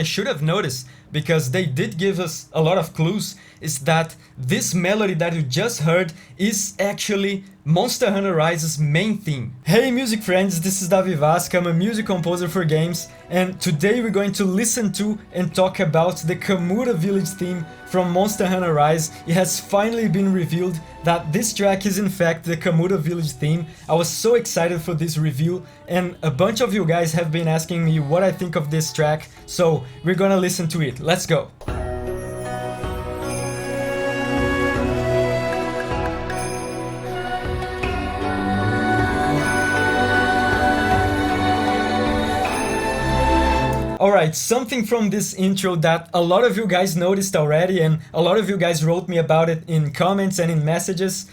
I should have noticed, because they did give us a lot of clues, is that this melody that you just heard is actually Monster Hunter Rise's main theme. Hey music friends, this is Davi Vasc, I'm a music composer for games, and today we're going to listen to and talk about the Kamura Village theme from Monster Hunter Rise. It has finally been revealed that this track is in fact the Kamura Village theme. I was so excited for this review, and a bunch of you guys have been asking me what I think of this track, so we're gonna listen to it. Let's go! Alright, something from this intro that a lot of you guys noticed already, and a lot of you guys wrote me about it in comments and in messages.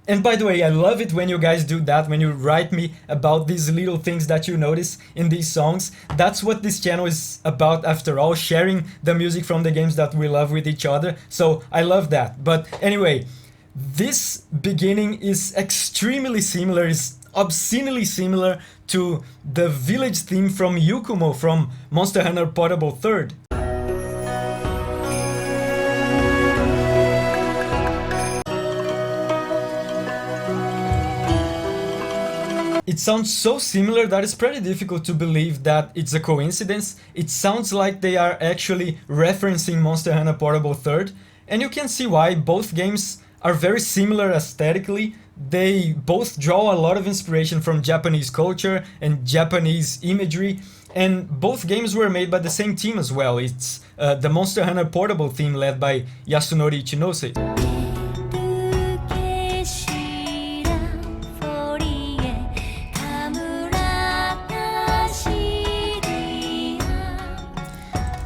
And by the way, I love it when you guys do that, when you write me about these little things that you notice in these songs. That's what this channel is about after all, sharing the music from the games that we love with each other. So I love that. But anyway, this beginning is extremely similar, is obscenely similar to the village theme from Yukumo from Monster Hunter Portable 3rd. It sounds so similar that it's pretty difficult to believe that it's a coincidence. It sounds like they are actually referencing Monster Hunter Portable 3rd, and you can see why. Both games are very similar aesthetically. They both draw a lot of inspiration from Japanese culture and Japanese imagery, and both games were made by the same team as well. It's the Monster Hunter Portable theme led by Yasunori Ichinose.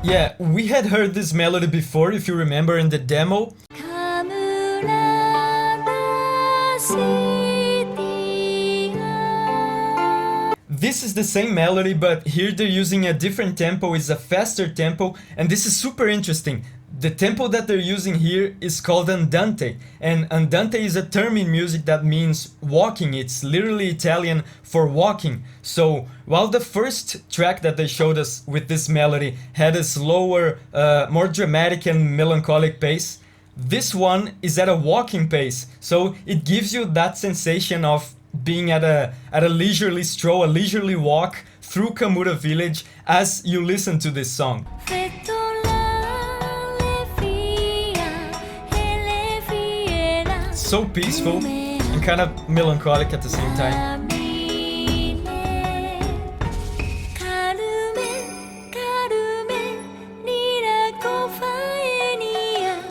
Yeah, we had heard this melody before, if you remember, in the demo. This is the same melody, but here they're using a different tempo. It's a faster tempo, and this is super interesting. The tempo that they're using here is called andante, and andante is a term in music that means walking. It's literally Italian for walking. So while the first track that they showed us with this melody had a slower, more dramatic and melancholic pace, this one is at a walking pace. So it gives you that sensation of being at a leisurely stroll, a leisurely walk through Kamura Village as you listen to this song. So peaceful and kind of melancholic at the same time.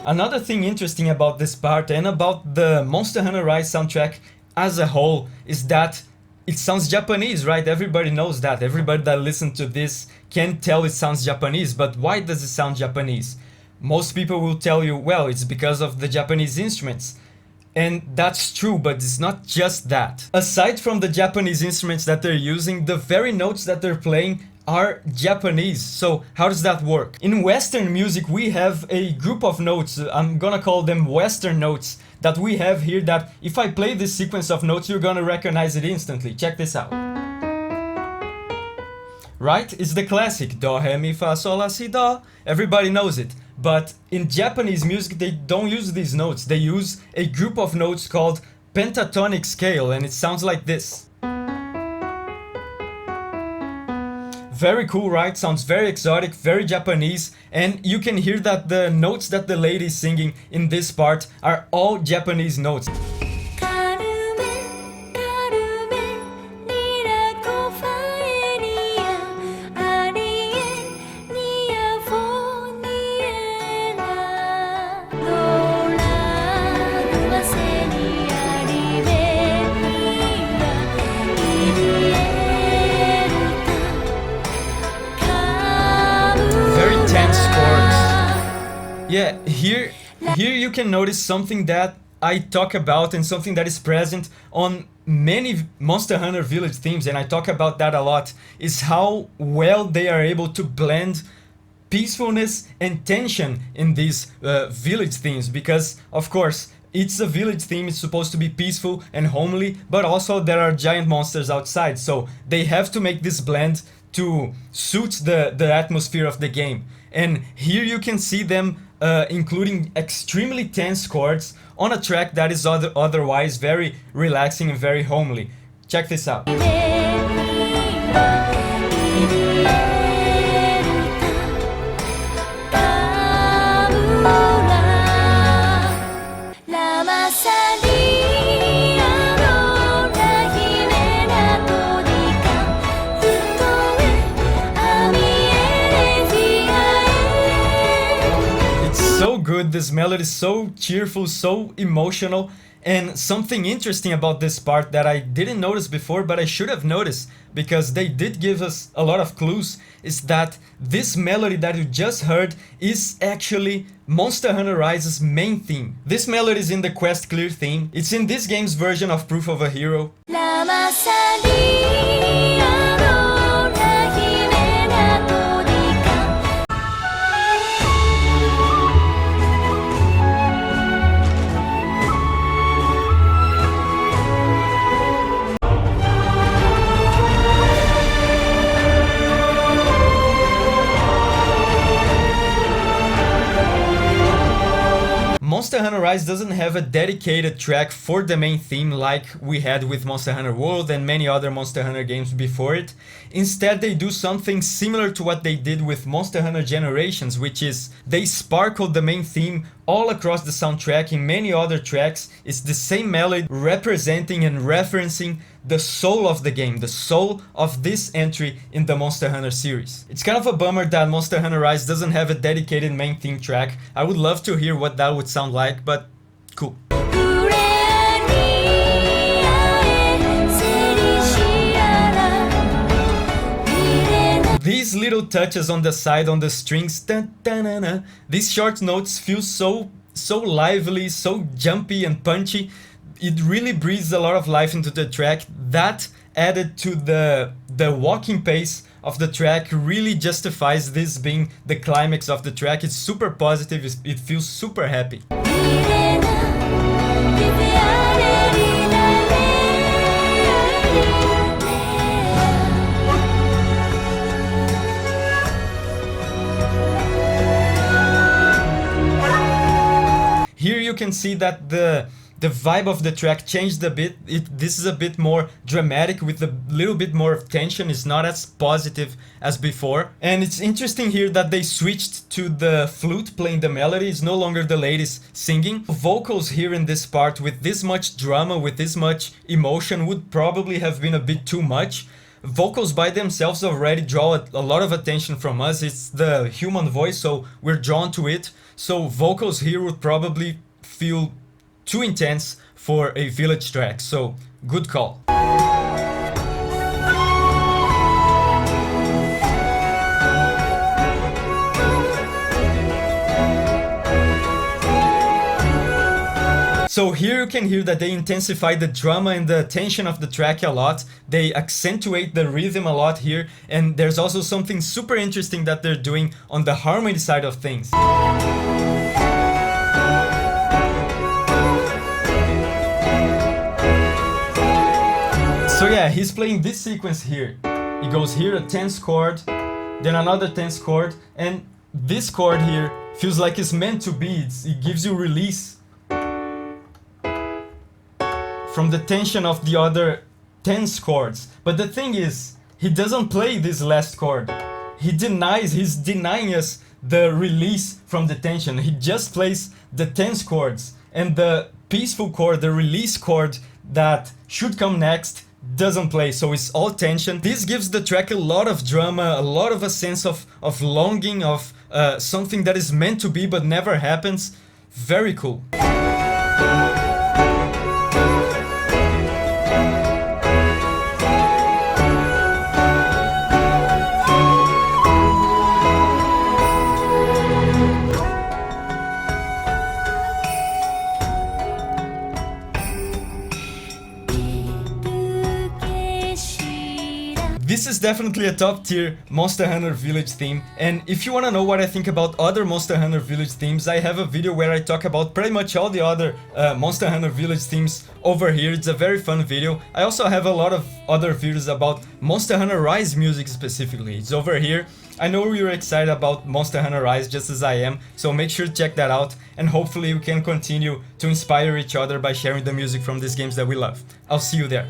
Another thing interesting about this part and about the Monster Hunter Rise soundtrack as a whole is that it sounds Japanese, right? Everybody knows that. Everybody that listens to this can tell it sounds Japanese, but why does it sound Japanese? Most people will tell you, well, it's because of the Japanese instruments. And that's true, but it's not just that. Aside from the Japanese instruments that they're using, the very notes that they're playing are Japanese. So how does that work? In Western music, we have a group of notes, I'm gonna call them Western notes, that we have here that if I play this sequence of notes, you're gonna recognize it instantly. Check this out. Right? It's the classic Do, Re, Mi, Fa, Sol, La, Si, Do. Everybody knows it. But in Japanese music, they don't use these notes. They use a group of notes called pentatonic scale, and it sounds like this. Very cool, right? Sounds very exotic, very Japanese, and you can hear that the notes that the lady is singing in this part are all Japanese notes. Yeah, here you can notice something that I talk about and something that is present on many Monster Hunter Village themes, and I talk about that a lot, is how well they are able to blend peacefulness and tension in these village themes, because of course it's a village theme, it's supposed to be peaceful and homely, but also there are giant monsters outside, so they have to make this blend to suit the atmosphere of the game. And here you can see them including extremely tense chords on a track that is otherwise very relaxing and very homely. Check this out. So good, this melody is so cheerful, so emotional. And something interesting about this part that I didn't notice before, but I should have noticed because they did give us a lot of clues, is that this melody that you just heard is actually Monster Hunter Rise's main theme. This melody is in the Quest Clear theme. It's in this game's version of Proof of a Hero. Monster Hunter Rise doesn't have a dedicated track for the main theme like we had with Monster Hunter World and many other Monster Hunter games before it. Instead, they do something similar to what they did with Monster Hunter Generations, which is they sparkled the main theme all across the soundtrack in many other tracks. It's the same melody representing and referencing the soul of the game, the soul of this entry in the Monster Hunter series. It's kind of a bummer that Monster Hunter Rise doesn't have a dedicated main theme track. I would love to hear what that would sound like, but cool. These little touches on the side on the strings, these short notes feel so lively, so jumpy and punchy. It really breathes a lot of life into the track. That added to the walking pace of the track really justifies this being the climax of the track. It's super positive, it feels super happy. Here you can see that the vibe of the track changed a bit. This is a bit more dramatic with a little bit more of tension. It's not as positive as before. And it's interesting here that they switched to the flute playing the melody. It's no longer the ladies singing. Vocals here in this part with this much drama, with this much emotion would probably have been a bit too much. Vocals by themselves already draw a lot of attention from us. It's the human voice, so we're drawn to it. So vocals here would probably feel too intense for a village track, so good call. So here you can hear that they intensify the drama and the tension of the track a lot. They accentuate the rhythm a lot here, and there's also something super interesting that they're doing on the harmony side of things. So yeah, he's playing this sequence here. He goes here a tense chord, then another tense chord, and this chord here feels like it's meant to be. It gives you release from the tension of the other tense chords. But the thing is, he doesn't play this last chord. He's denying us the release from the tension. He just plays the tense chords, and the peaceful chord, the release chord that should come next, doesn't play, so it's all tension. This gives the track a lot of drama, a lot of a sense of longing, of something that is meant to be but never happens. Very cool. this is definitely a top tier Monster Hunter Village theme, and if you wanna know what I think about other Monster Hunter Village themes, I have a video where I talk about pretty much all the other Monster Hunter Village themes over here. It's a very fun video. I also have a lot of other videos about Monster Hunter Rise music specifically. It's over here. I know you're excited about Monster Hunter Rise just as I am, so make sure to check that out, and hopefully we can continue to inspire each other by sharing the music from these games that we love. I'll see you there.